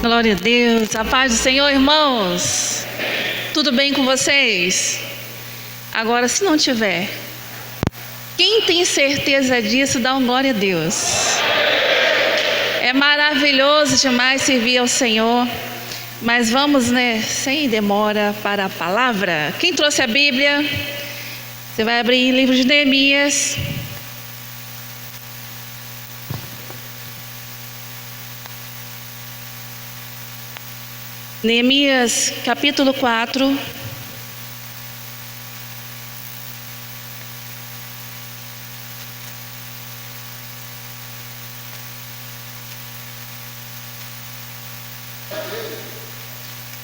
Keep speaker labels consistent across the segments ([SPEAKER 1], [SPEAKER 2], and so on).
[SPEAKER 1] Glória a Deus, a paz do Senhor, irmãos. Tudo bem com vocês? Agora, se não tiver, quem tem certeza disso, dá um glória a Deus. É maravilhoso demais servir ao Senhor. Mas vamos, sem demora para a palavra. Quem trouxe a Bíblia? Você vai abrir o livro de Neemias. Neemias, capítulo 4.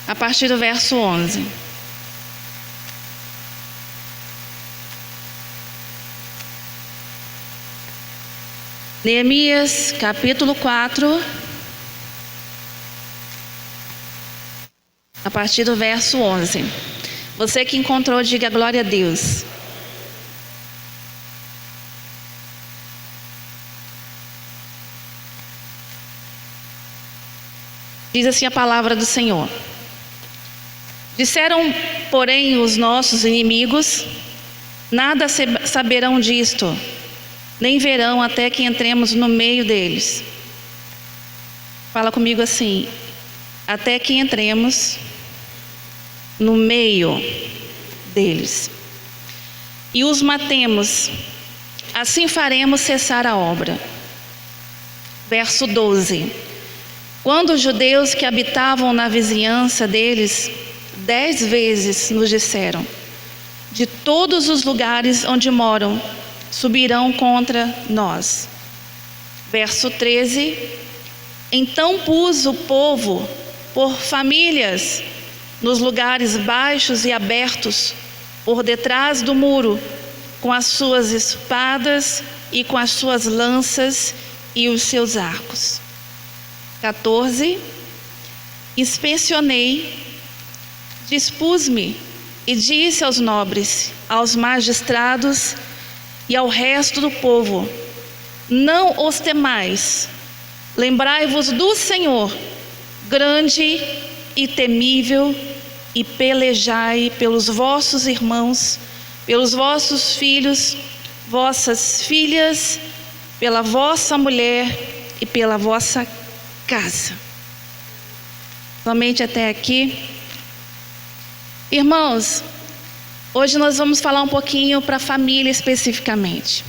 [SPEAKER 1] A partir do verso 11. Neemias, capítulo 4. A partir do verso 11. Você que encontrou, diga glória a Deus. Diz assim a palavra do Senhor. Disseram, porém, os nossos inimigos: nada saberão disto, nem verão até que entremos no meio deles. Fala comigo assim: até que entremos no meio deles e os matemos, assim faremos cessar a obra. Verso 12. Quando os judeus que habitavam na vizinhança deles 10 vezes nos disseram: de todos os lugares onde moram, subirão contra nós. Verso 13. Então pus o povo por famílias nos lugares baixos e abertos, por detrás do muro, com as suas espadas e com as suas lanças e os seus arcos. 14. Inspecionei, dispus-me e disse aos nobres, aos magistrados e ao resto do povo: não os temais, lembrai-vos do Senhor, grande e temível, e pelejai pelos vossos irmãos, pelos vossos filhos, vossas filhas, pela vossa mulher e pela vossa casa. Somente até aqui. Irmãos, hoje nós vamos falar um pouquinho para a família especificamente.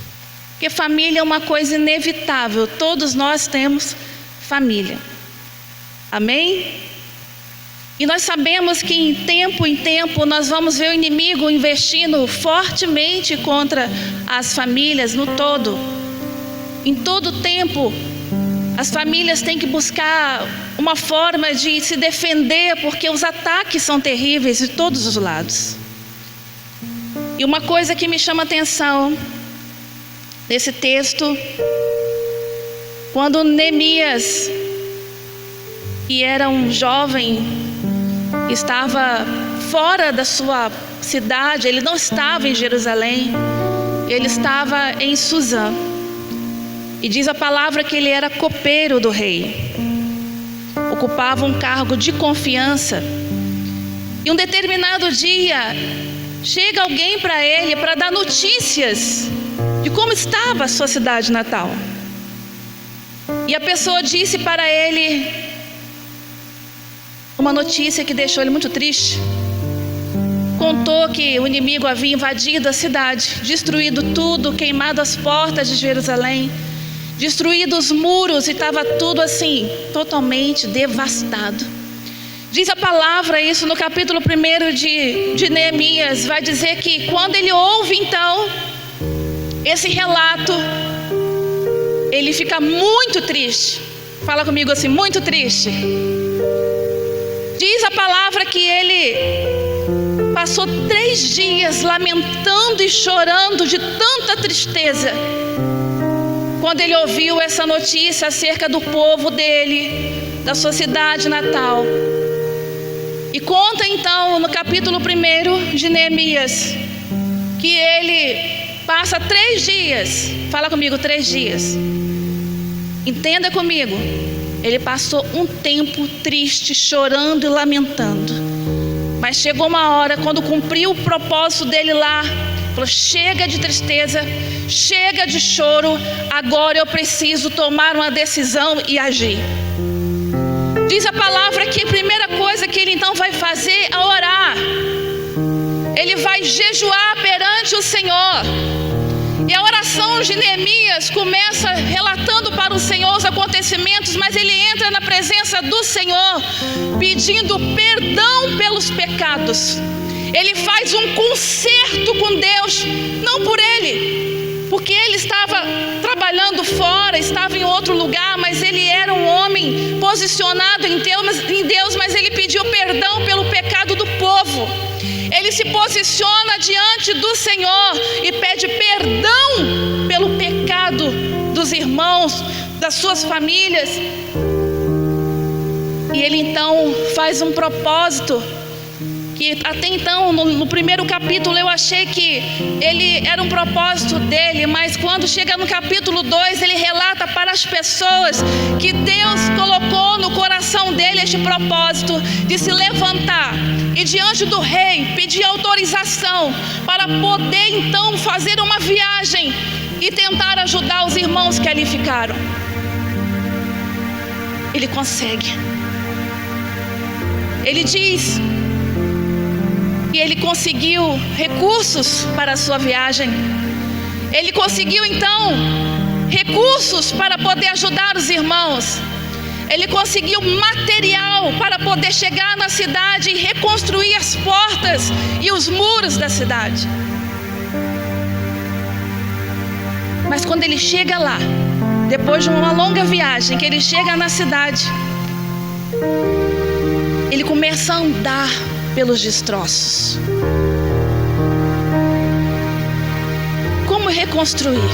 [SPEAKER 1] Porque família é uma coisa inevitável, todos nós temos família. Amém? E nós sabemos que em tempo nós vamos ver o inimigo investindo fortemente contra as famílias no todo. Em todo tempo, as famílias têm que buscar uma forma de se defender, porque os ataques são terríveis de todos os lados. E uma coisa que me chama a atenção nesse texto, quando Neemias, que era um jovem, estava fora da sua cidade, ele não estava em Jerusalém, ele estava em Suzã. E diz a palavra que ele era copeiro do rei, ocupava um cargo de confiança. E um determinado dia, chega alguém para ele para dar notícias de como estava a sua cidade natal. E a pessoa disse para ele uma notícia que deixou ele muito triste. Contou que o inimigo havia invadido a cidade, destruído tudo, queimado as portas de Jerusalém, destruído os muros, e estava tudo assim, totalmente devastado. Diz a palavra isso no capítulo 1 de Neemias, vai dizer que quando ele ouve então esse relato, ele fica muito triste. Fala comigo assim, muito triste. Diz a palavra que ele passou 3 dias lamentando e chorando de tanta tristeza, quando ele ouviu essa notícia acerca do povo dele, da sua cidade natal. E conta então no capítulo 1 de Neemias, que ele passa 3 dias, fala comigo, 3 dias. Entenda comigo, Ele passou um tempo triste, chorando e lamentando. Mas chegou uma hora, quando cumpriu o propósito dele lá, falou: chega de tristeza, chega de choro, agora eu preciso tomar uma decisão e agir. Diz a palavra que a primeira coisa que ele então vai fazer é orar. Ele vai jejuar perante o Senhor. E a oração de Neemias começa relatando para o Senhor os acontecimentos, mas ele entra na presença do Senhor pedindo perdão pelos pecados. Ele faz um concerto com Deus, não por ele, porque ele estava trabalhando fora, estava em outro lugar, mas ele era um homem posicionado em Deus, mas ele pediu perdão pelo pecado do povo. Ele se posiciona diante do Senhor e pede perdão pelo pecado dos irmãos, das suas famílias. E ele então faz um propósito que até então no primeiro capítulo eu achei que ele era um propósito dele, mas quando chega no capítulo 2 ele relata para as pessoas que Deus colocou no coração dele este propósito de se levantar e diante do rei pedir autorização para poder então fazer uma viagem e tentar ajudar os irmãos que ali ficaram. Ele consegue. Ele diz e ele conseguiu recursos para a sua viagem. Ele conseguiu então recursos para poder ajudar os irmãos. Ele conseguiu material para poder chegar na cidade e reconstruir as portas e os muros da cidade. Mas quando ele chega lá, depois de uma longa viagem, que ele chega na cidade, ele começa a andar pelos destroços. Como reconstruir?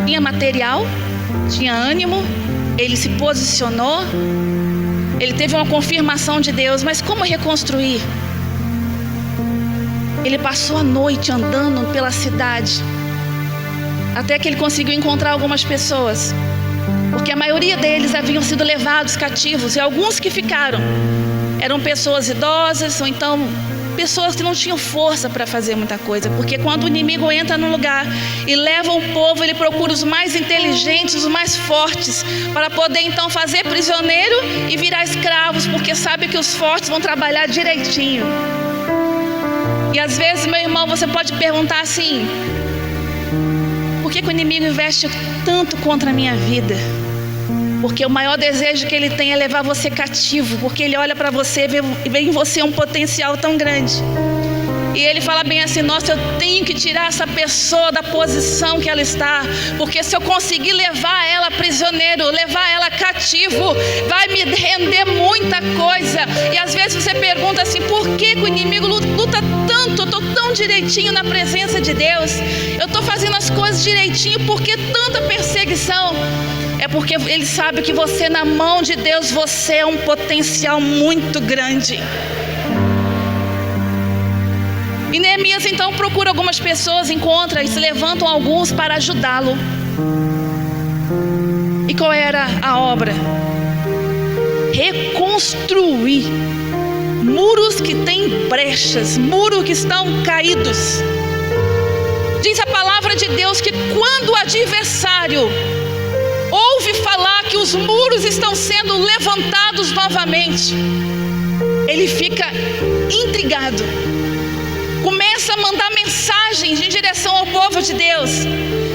[SPEAKER 1] Tinha material, tinha ânimo, ele se posicionou, ele teve uma confirmação de Deus, mas como reconstruir? Ele passou a noite andando pela cidade, até que ele conseguiu encontrar algumas pessoas, porque a maioria deles haviam sido levados cativos, e alguns que ficaram eram pessoas idosas, ou então pessoas que não tinham força para fazer muita coisa, porque quando o inimigo entra num lugar e leva o povo, ele procura os mais inteligentes, os mais fortes, para poder então fazer prisioneiro e virar escravos, porque sabe que os fortes vão trabalhar direitinho. E às vezes, meu irmão, você pode perguntar assim: por que o inimigo investe tanto contra a minha vida? Porque o maior desejo que ele tem é levar você cativo, porque ele olha para você e vê em você um potencial tão grande. E ele fala bem assim: nossa, eu tenho que tirar essa pessoa da posição que ela está, porque se eu conseguir levar ela prisioneiro, levar ela cativo, vai me render muita coisa. E às vezes você pergunta assim: por que o inimigo luta tanto? Eu estou tão direitinho na presença de Deus, eu estou fazendo as coisas direitinho, por que tanta perseguição? É porque ele sabe que você, na mão de Deus, você é um potencial muito grande. E Neemias então procura algumas pessoas, encontra e se levantam alguns para ajudá-lo. E qual era a obra? Reconstruir muros que têm brechas, muros que estão caídos. Diz a palavra de Deus que quando o adversário ouve falar que os muros estão sendo levantados novamente, ele fica intrigado, começa a mandar mensagens em direção ao povo de Deus,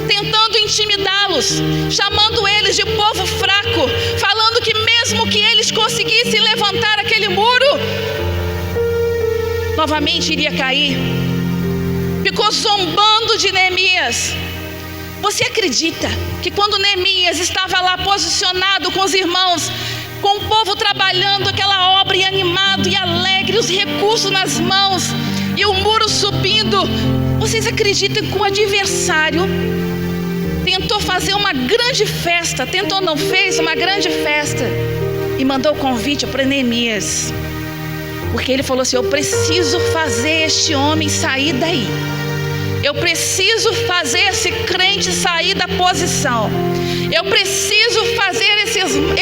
[SPEAKER 1] tentando intimidá-los, chamando eles de povo fraco, falando que mesmo que eles conseguissem levantar aquele muro, novamente iria cair. Ficou zombando de Neemias. Você acredita que quando Neemias estava lá posicionado com os irmãos, com o povo trabalhando aquela obra, e animado e alegre, os recursos nas mãos e o muro subindo, vocês acreditam que o adversário tentou fazer uma grande festa, tentou, não fez uma grande festa, e mandou o convite para Neemias, porque ele falou assim: eu preciso fazer este homem sair daí, Eu preciso fazer esse crente sair da posição. Eu preciso fazer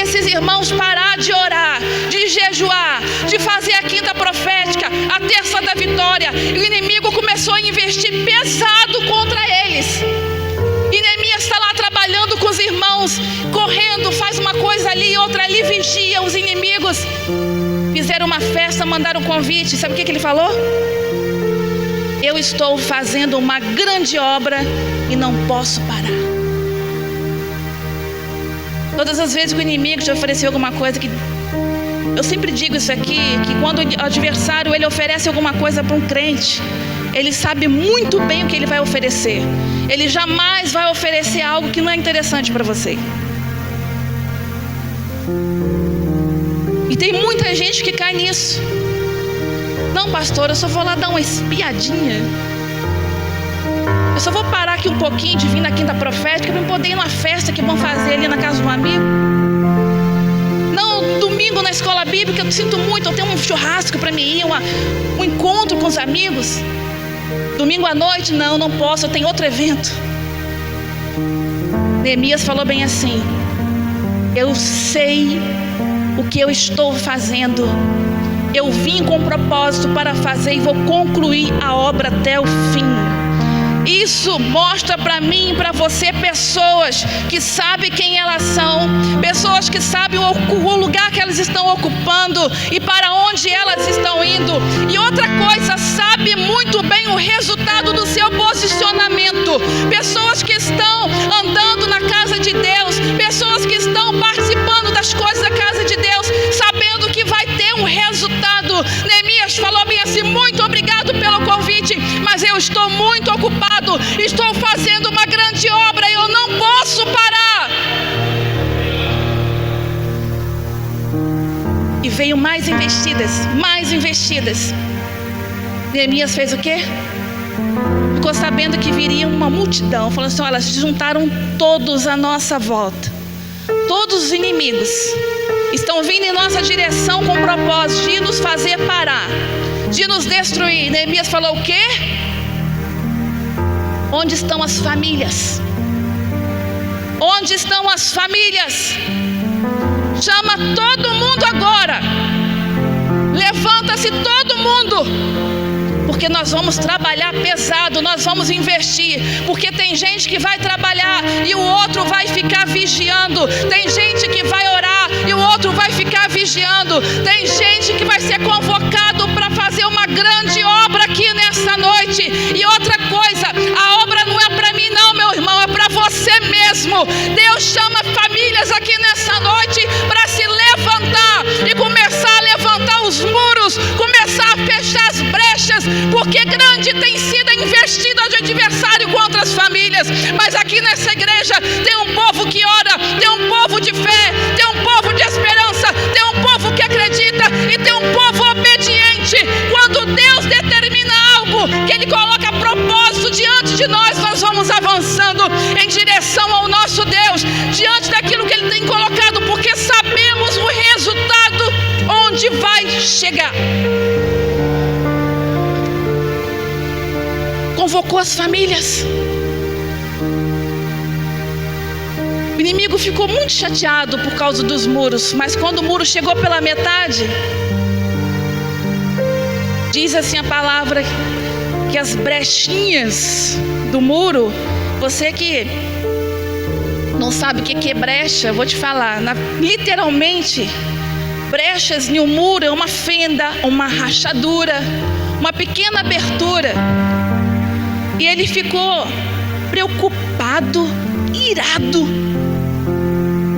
[SPEAKER 1] esses irmãos parar de orar, de jejuar, de fazer a quinta profética, a terça da vitória. E o inimigo começou a investir pesado contra eles. E Neemias está lá trabalhando com os irmãos, correndo, faz uma coisa ali, outra ali, vigia. Os inimigos fizeram uma festa, mandaram um convite. Sabe o que ele falou? Eu estou fazendo uma grande obra e não posso parar. Todas as vezes que o inimigo te ofereceu alguma coisa, eu sempre digo isso aqui, que quando o adversário ele oferece alguma coisa para um crente, ele sabe muito bem o que ele vai oferecer. Ele jamais vai oferecer algo que não é interessante para você. E tem muita gente que cai nisso. Não, pastor, eu só vou lá dar uma espiadinha. Eu só vou parar aqui um pouquinho de vir na quinta profética para eu poder ir numa festa que vão fazer ali na casa de um amigo. Não, domingo na escola bíblica eu sinto muito, eu tenho um churrasco para mim ir, um encontro com os amigos. Domingo à noite, não posso, eu tenho outro evento. Neemias falou bem assim: eu sei o que eu estou fazendo. Eu vim com propósito para fazer e vou concluir a obra até o fim. Isso mostra para mim e para você pessoas que sabem quem elas são, pessoas que sabem o lugar que elas estão ocupando e para onde elas estão indo. E outra coisa, sabe muito bem o resultado do seu posicionamento. Pessoas que estão andando na casa de Deus, pessoas que estão participando das coisas da casa de Deus, sabendo que vai ter um resultado. Neemias falou bem assim: muito obrigado pelo convite, mas eu estou muito ocupado. Estou fazendo uma grande obra e eu não posso parar. E veio mais investidas. Neemias fez o quê? Ficou sabendo que viria uma multidão. Falou assim: olha, elas se juntaram todos à nossa volta. Todos os inimigos estão vindo em nossa direção com o propósito de nos fazer parar, de nos destruir. Neemias falou o quê? Onde estão as famílias? Onde estão as famílias? Chama todo mundo agora. Levanta-se todo mundo. Porque nós vamos trabalhar pesado, nós vamos investir. Porque tem gente que vai trabalhar e o outro vai ficar vigiando. Tem gente que vai orar e o outro vai ficar vigiando. Tem gente que vai ser convocado para fazer uma grande obra aqui nessa noite. E outra coisa, a obra não é para mim não, meu irmão, é para você mesmo. Deus chama famílias aqui nessa noite para se levantar e começar a levantar os muros, começar a fechar as brechas, porque grande tem sido a investida de adversário contra as famílias. Mas aqui nessa igreja tem um povo que ora, tem um povo de fé, tem um povo de esperança, tem um povo que acredita e tem um povo obediente. Quando Deus determina algo, que Ele coloca propósito diante de nós, nós vamos avançando em direção ao nosso Deus, diante daquilo que Ele tem colocado, porque sabemos o resultado onde vai chegar. Convocou as famílias. O inimigo ficou muito chateado por causa dos muros, mas quando o muro chegou pela metade, diz assim a palavra, que as brechinhas do muro, você que não sabe o que é brecha, eu vou te falar, literalmente, brechas em um muro é uma fenda, uma rachadura, uma pequena abertura. E ele ficou preocupado, irado,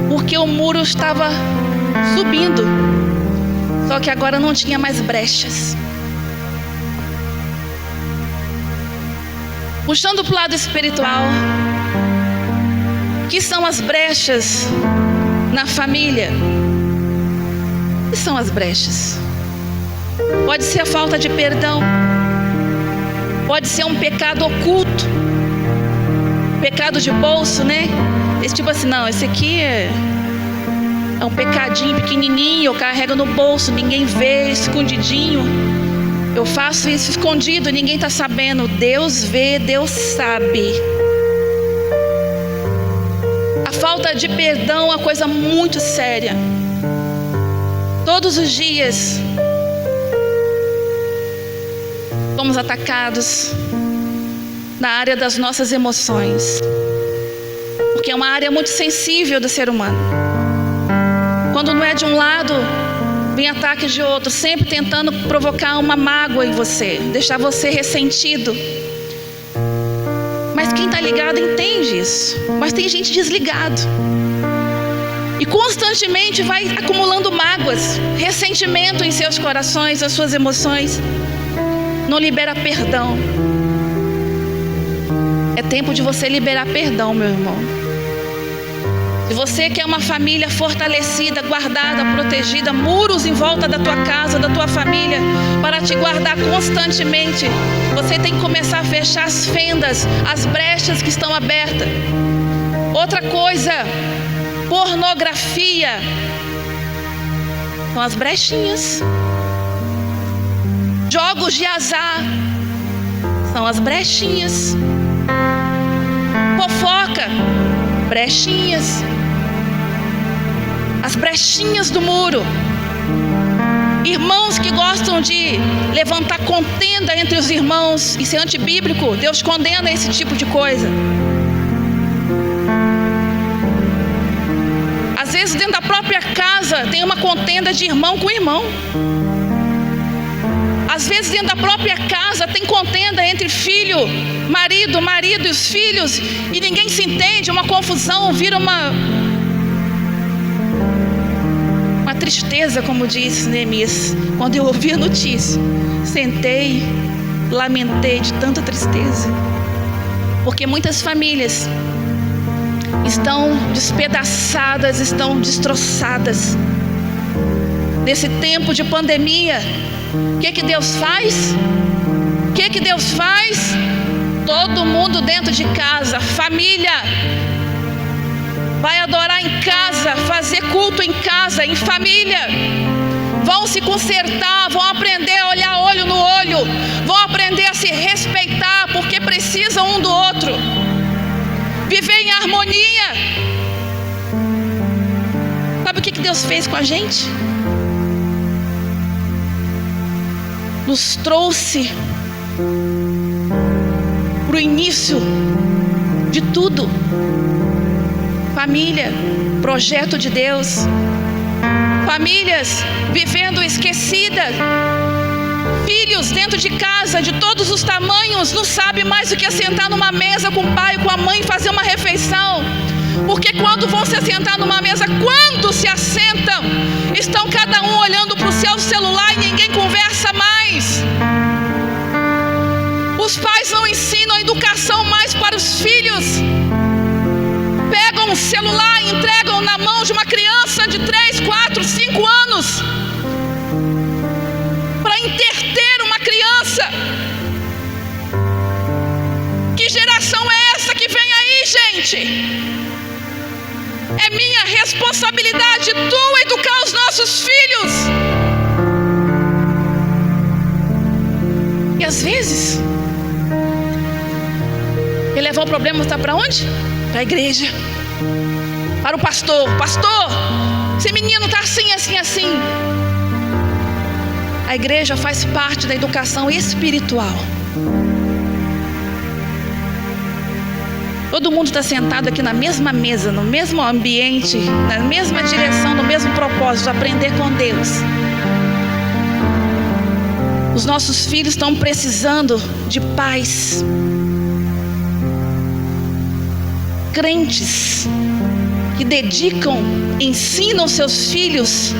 [SPEAKER 1] porque o muro estava subindo, só que agora não tinha mais brechas. Puxando para o lado espiritual, o que são as brechas na família? O que são as brechas? Pode ser a falta de perdão, pode ser um pecado oculto, pecado de bolso, né? Esse tipo assim, não, esse aqui é um pecadinho pequenininho, eu carrego no bolso, ninguém vê, escondidinho. Eu faço isso escondido, ninguém está sabendo. Deus vê, Deus sabe. A falta de perdão é uma coisa muito séria. Todos os dias somos atacados na área das nossas emoções, porque é uma área muito sensível do ser humano. Quando não é de um lado, vem ataques de outro, sempre tentando provocar uma mágoa em você, deixar você ressentido. Mas quem está ligado entende isso. Mas tem gente desligado e constantemente vai acumulando mágoas, ressentimento em seus corações, nas suas emoções. Não libera perdão. É tempo de você liberar perdão, meu irmão. Se você quer uma família fortalecida, guardada, protegida, muros em volta da tua casa, da tua família, para te guardar constantemente, você tem que começar a fechar as fendas, as brechas que estão abertas. Outra coisa, pornografia, são as brechinhas. Jogos de azar, são as brechinhas. Fofoca, brechinhas. As brechinhas do muro. Irmãos que gostam de levantar contenda entre os irmãos, isso é antibíblico. Deus condena esse tipo de coisa. Às vezes dentro da própria casa tem uma contenda de irmão com irmão. Às vezes dentro da própria casa tem contenda entre filho, marido e os filhos, e ninguém se entende, uma confusão, vira uma tristeza, como disse Neemias. Quando eu ouvi a notícia, sentei, lamentei de tanta tristeza, porque muitas famílias estão despedaçadas, estão destroçadas. Nesse tempo de pandemia, o que Deus faz? O que Deus faz? Todo mundo dentro de casa, família, vai adorar em casa, fazer culto em casa, em família. Vão se consertar, vão aprender a olhar olho no olho, vão aprender a se respeitar, porque precisam um do outro. Viver em harmonia. Sabe o que Deus fez com a gente? Nos trouxe para o início de tudo. Família, projeto de Deus. Famílias vivendo esquecidas. Filhos dentro de casa, de todos os tamanhos, não sabe mais o que é sentar numa mesa com o pai, com a mãe, fazer uma refeição. Porque quando vão se assentar numa mesa, quando se assentam, estão cada um olhando para o seu celular e ninguém conversa mais. Os pais não ensinam a educação mais para os filhos. Pegam um celular e entregam na mão de uma criança de 3, 4, 5 anos para interter uma criança. Que geração é essa que vem aí, gente? É minha responsabilidade, tua, educar os nossos filhos. E às vezes ele levou o problema, está para onde? Para a igreja, para o pastor. Pastor, esse menino está assim, assim, assim. A igreja faz parte da educação espiritual. Todo mundo está sentado aqui na mesma mesa, no mesmo ambiente, na mesma direção, no mesmo propósito, aprender com Deus. Os nossos filhos estão precisando de pais, crentes, que dedicam, ensinam seus filhos,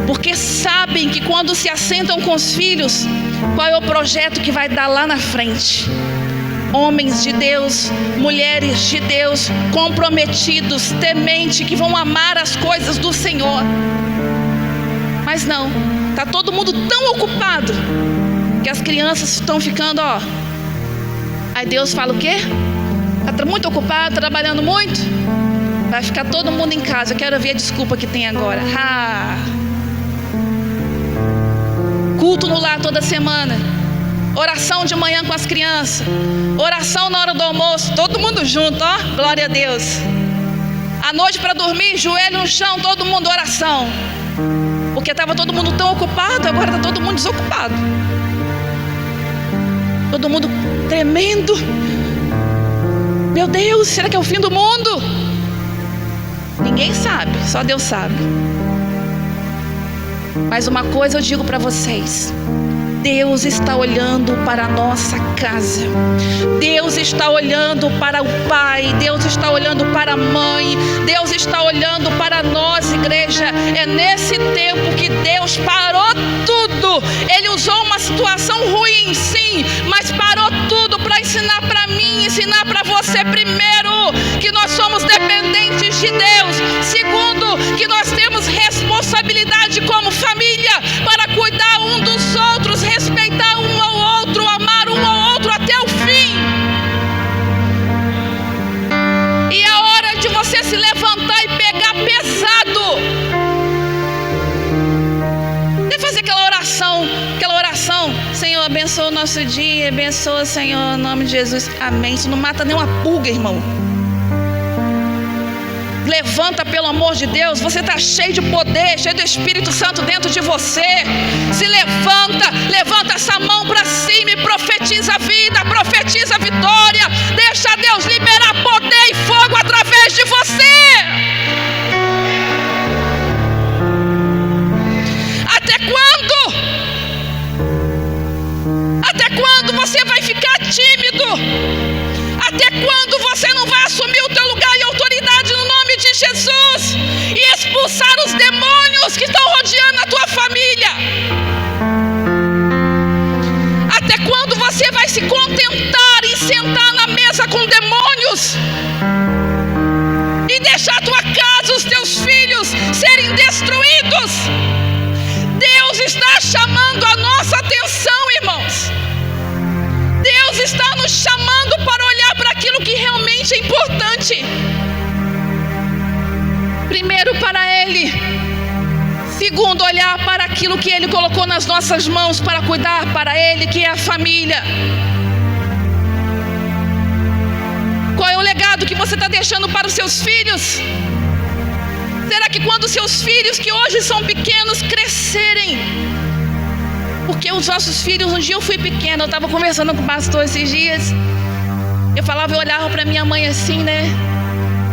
[SPEAKER 1] porque sabem que quando se assentam com os filhos, qual é o projeto que vai dar lá na frente. Homens de Deus, mulheres de Deus, comprometidos, tementes, que vão amar as coisas do Senhor. Mas não, está todo mundo tão ocupado que as crianças estão ficando, ó. Aí Deus fala o quê? Está muito ocupado, trabalhando muito? Vai ficar todo mundo em casa. Eu quero ver a desculpa que tem agora. Culto no lar toda semana. oração de manhã com as crianças, oração na hora do almoço, todo mundo junto, ó, glória a Deus. À noite para dormir, joelho no chão, todo mundo oração. Porque estava todo mundo tão ocupado, agora está todo mundo desocupado. Todo mundo tremendo. Meu Deus, será que é o fim do mundo? Ninguém sabe, só Deus sabe. Mas uma coisa eu digo para vocês: Deus está olhando para a nossa casa. Deus está olhando para o pai. Deus está olhando para a mãe. Deus está olhando para nós, igreja. É nesse tempo que Deus parou tudo. Ele usou uma situação ruim, sim, mas parou tudo para ensinar para mim, ensinar para você, primeiro, que nós somos dependentes de Deus. Segundo, que nós temos responsabilidade como família para cuidar um dos outros, respeitar um ao outro, amar um ao outro até o fim. E é hora de você se levantar e pegar pesado. Deve fazer aquela oração: Senhor, abençoa o nosso dia, abençoa, Senhor, em nome de Jesus, amém. Isso não mata nem uma pulga, irmão. Levanta, pelo amor de Deus. Você está cheio de poder, cheio do Espírito Santo dentro de você. Se levanta, levanta essa mão para cima e profetiza a vida, profetiza a vitória. Deixa Deus liberar poder e fogo através de você. Até quando? Até quando você vai ficar tímido? Até quando você não vai assumir o teu lugar e autoridade no nome de Jesus e expulsar os demônios que estão rodeando a tua família? Até quando você vai se contentar em sentar na mesa com demônios e deixar a tua casa, os teus filhos serem destruídos? Deus está chamando a nossa atenção, irmãos. Deus está nos chamando para olhar para aquilo que realmente é importante. Primeiro, para Ele. Segundo, olhar para aquilo que Ele colocou nas nossas mãos para cuidar para Ele, que é a família. Qual é o legado que você está deixando para os seus filhos? Será que quando os seus filhos, que hoje são pequenos, crescerem? Porque os nossos filhos, um dia eu fui pequena, eu estava conversando com o pastor esses dias. Eu falava, eu olhava para minha mãe assim, né?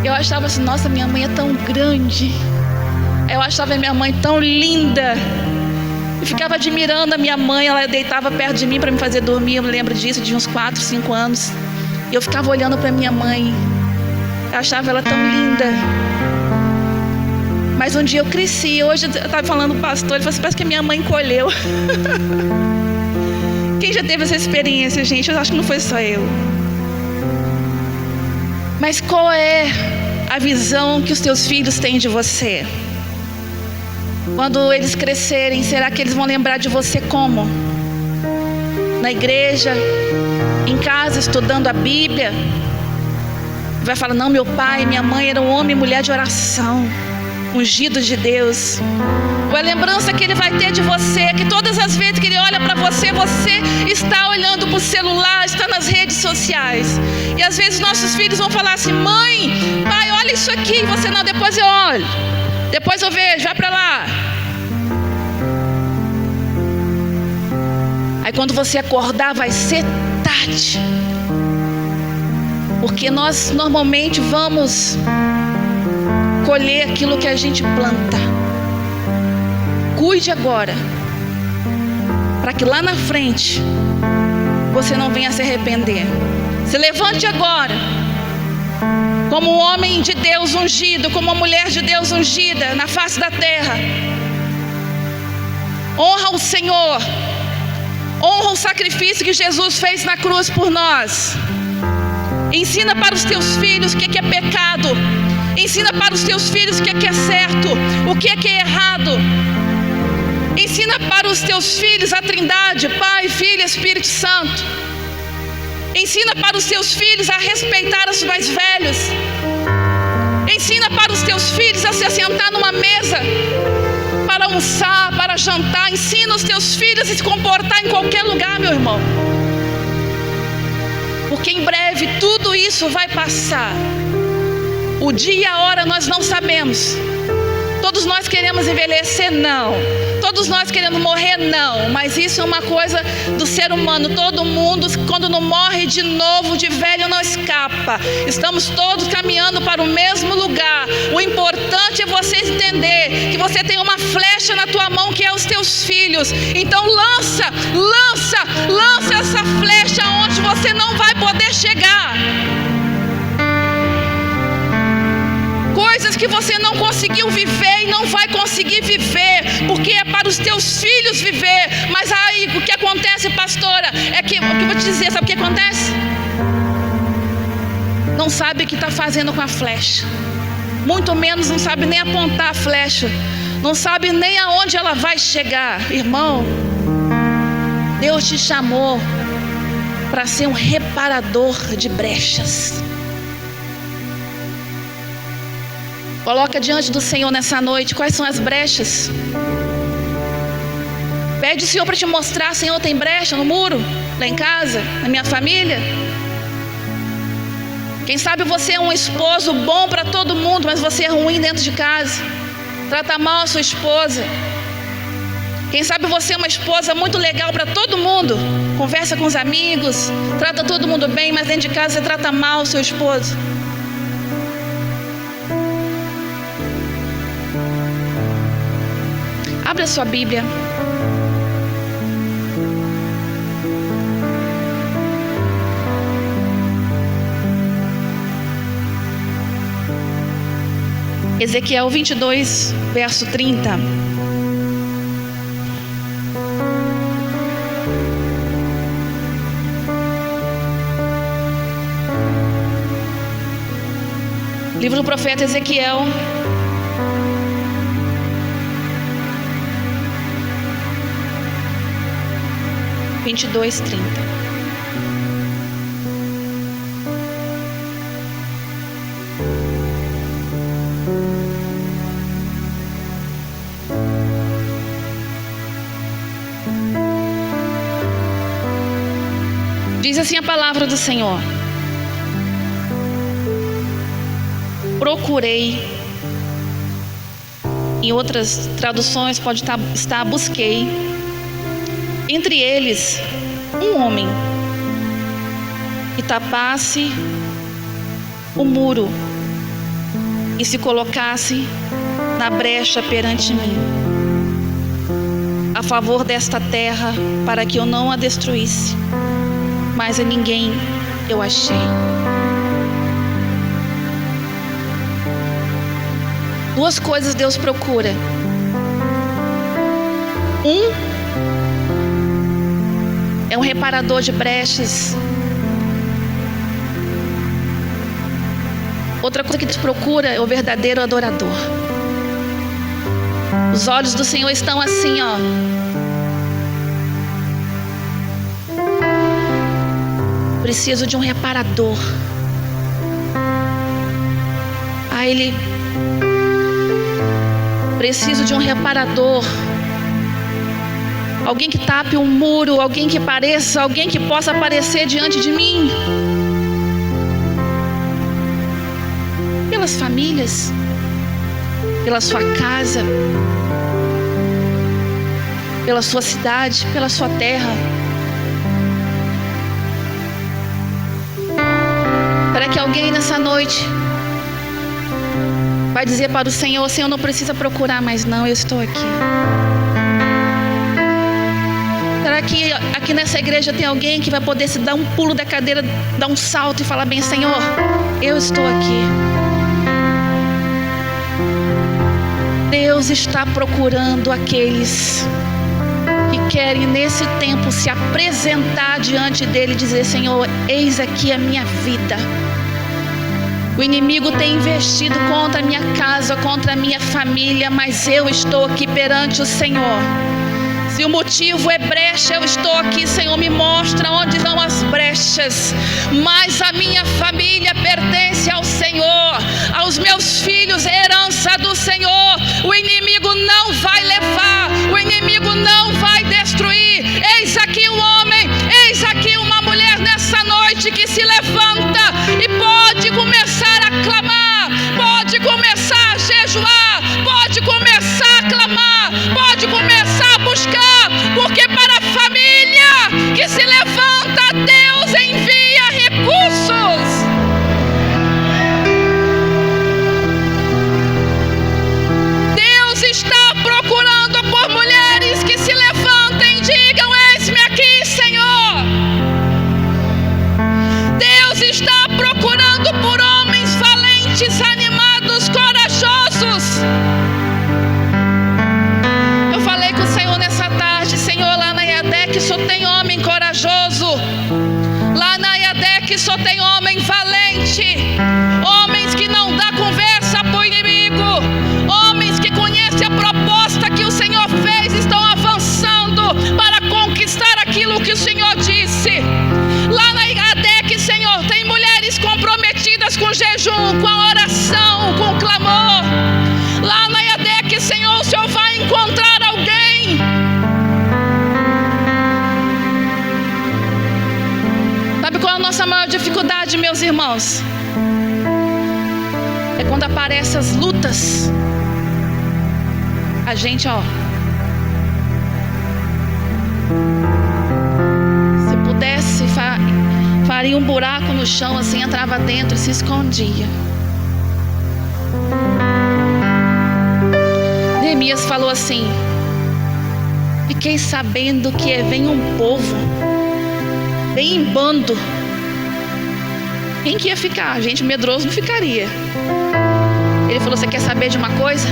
[SPEAKER 1] Eu achava assim, nossa, minha mãe é tão grande. Eu achava minha mãe tão linda. Eu ficava admirando a minha mãe, ela deitava perto de mim para me fazer dormir. Eu me lembro disso, de uns 4, 5 anos. E eu ficava olhando para minha mãe. Eu achava ela tão linda. Mas um dia eu cresci. Hoje eu estava falando com o pastor, ele falou assim, parece que a minha mãe encolheu. Quem já teve essa experiência, gente? Eu acho que não foi só eu. Mas qual é a visão que os teus filhos têm de você? Quando eles crescerem, será que eles vão lembrar de você como? Na igreja, em casa, estudando a Bíblia? Vai falar, não, meu pai e minha mãe eram homem e mulher de oração, ungidos de Deus. Ou a lembrança que ele vai ter de você, que todas as vezes que ele olha para você, você está olhando para o celular, está nas redes sociais. E às vezes nossos filhos vão falar assim, mãe, pai, olha isso aqui. E você, não, depois eu olho, depois eu vejo, vai para lá. Aí quando você acordar vai ser tarde. Porque nós normalmente vamos colher aquilo que a gente planta. Cuide agora, para que lá na frente você não venha se arrepender. Se levante agora, como um homem de Deus ungido, como uma mulher de Deus ungida na face da terra. Honra o Senhor, honra o sacrifício que Jesus fez na cruz por nós. Ensina para os teus filhos o que é pecado. Ensina para os teus filhos o que é certo, o que é errado. Ensina para os teus filhos a Trindade, Pai, Filho e Espírito Santo. Ensina para os teus filhos a respeitar os mais velhos. Ensina para os teus filhos a se assentar numa mesa para almoçar, para jantar. Ensina os teus filhos a se comportar em qualquer lugar, meu irmão. porque em breve tudo isso vai passar. O dia e a hora nós não sabemos. Todos nós queremos envelhecer? Não. Todos nós queremos morrer? Não. Mas isso é uma coisa do ser humano. Todo mundo, quando não morre de novo, de velho, não escapa. Estamos todos caminhando para o mesmo lugar. O importante é você entender que você tem uma flecha na tua mão, que é os teus filhos. Então lança essa flecha onde você não vai poder chegar. Coisas que você não conseguiu viver e não vai conseguir viver, porque é para os teus filhos viver. Mas aí o que acontece, pastora, é que, o que eu vou te dizer, sabe o que acontece? Não sabe o que está fazendo com a flecha, muito menos não sabe nem apontar a flecha, não sabe nem aonde ela vai chegar. Irmão, Deus te chamou para ser um reparador de brechas. Coloca diante do Senhor nessa noite quais são as brechas. Pede o Senhor para te mostrar: Senhor, tem brecha no muro, lá em casa, na minha família. Quem sabe você é um esposo bom para todo mundo, mas você é ruim dentro de casa, trata mal a sua esposa. Quem sabe você é uma esposa muito legal para todo mundo, conversa com os amigos, trata todo mundo bem, mas dentro de casa você trata mal o seu esposo. Abra a sua Bíblia. Ezequiel 22, verso 30. Livro do profeta Ezequiel. Vinte e dois, 30. Diz assim a palavra do Senhor: procurei. Em outras traduções pode estar busquei. Entre eles, um homem que tapasse o muro e se colocasse na brecha perante mim, a favor desta terra, para que eu não a destruísse. Mas a ninguém eu achei. Duas coisas Deus procura. É um reparador de brechas. Outra coisa que Deus procura é o verdadeiro adorador. Os olhos do Senhor estão assim, ó. Preciso de um reparador. Ele preciso de um reparador. Alguém que tape um muro, alguém que pareça, alguém que possa aparecer diante de mim. Pelas famílias, pela sua casa, pela sua cidade, pela sua terra. Será que alguém nessa noite vai dizer para o Senhor: o Senhor não precisa procurar mais não, eu estou aqui. Será que aqui nessa igreja tem alguém que vai poder se dar um pulo da cadeira, dar um salto e falar bem: Senhor, eu estou aqui. Deus está procurando aqueles que querem nesse tempo se apresentar diante dele e dizer: Senhor, eis aqui a minha vida. O inimigo tem investido contra a minha casa, contra a minha família, mas eu estou aqui perante o Senhor. Se o motivo é brecha, eu estou aqui, Senhor, me mostra onde estão as brechas. Mas a minha família pertence ao Senhor, aos meus filhos, herança do Senhor. O inimigo não vai levar, o inimigo não vai destruir. Eis aqui um homem, eis aqui uma mulher nessa noite que se levanta Eu falei com o Senhor nessa tarde: Senhor, lá na IADEC só tem homem corajoso. Lá na IADEC só tem homem valente. Homens que não dá conversa para o inimigo. Homens que conhecem a proposta que o Senhor fez, estão avançando para conquistar aquilo que o Senhor disse. Lá na IADEC, Senhor, tem mulheres comprometidas com jejum, com a oração, com o clamor. Lá na IADEC, Senhor, o Senhor vai encontrar alguém. Sabe qual é a nossa maior dificuldade, meus irmãos? É quando aparecem as lutas. A gente, se pudesse, faria um buraco no chão assim, entrava dentro e se escondia. Neemias falou assim: fiquei sabendo que vem um povo, vem em bando. Quem que ia ficar? Gente medroso não ficaria. Ele falou: você quer saber de uma coisa?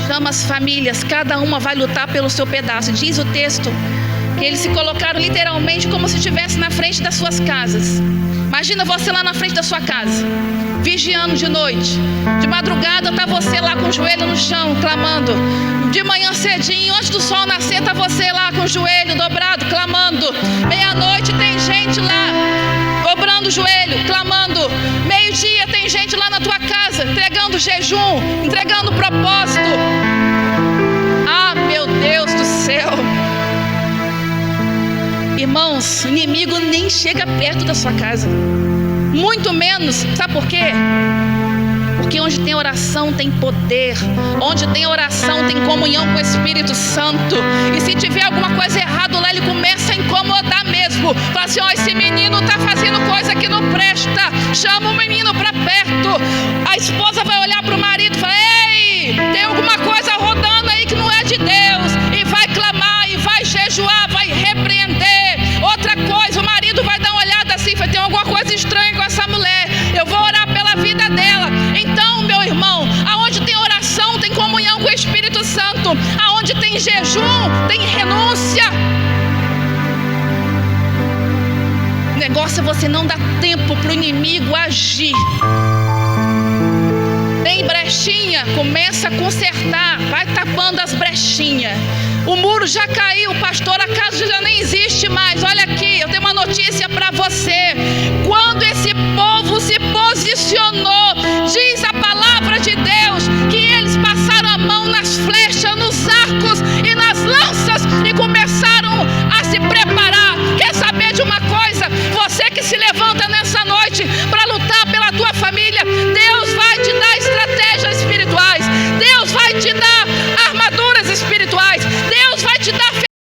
[SPEAKER 1] Chama as famílias, cada uma vai lutar pelo seu pedaço. Diz o texto que eles se colocaram literalmente como se estivesse na frente das suas casas. Imagina você lá na frente da sua casa, vigiando de noite. De madrugada está você lá com o joelho no chão, clamando. De manhã cedinho, antes do sol nascer, está você lá com o joelho dobrado, clamando. Meia-noite tem gente lá dobrando o joelho, clamando. Meio-dia tem gente lá na tua casa entregando jejum, entregando propósito. Ah, meu Deus do céu. Irmãos, o inimigo nem chega perto da sua casa, muito menos, sabe por quê? Porque onde tem oração tem poder. Onde tem oração tem comunhão com o Espírito Santo. E se tiver alguma coisa errada lá, ele começa a incomodar mesmo. Fala assim: ó, esse menino está fazendo coisa que não presta. Chama o menino para perto. A esposa vai olhar para o marido e fala: ei, tem alguma coisa rodando aí que não é de Deus. E vai clamar, e vai jejuar, vai repreender. Outra coisa, o marido vai dar uma olhada assim: vai ter alguma coisa estranha com essa mulher. Eu vou orar pela vida dela. Então, meu irmão, aonde tem oração, tem comunhão com o Espírito Santo. Aonde tem jejum, tem renúncia. O negócio é você não dar tempo para o inimigo agir. Tem brechinha, começa a consertar, vai tapando as brechinhas. O muro já caiu, pastor, a casa já nem existe mais. Olha aqui, eu tenho uma notícia para você. Quando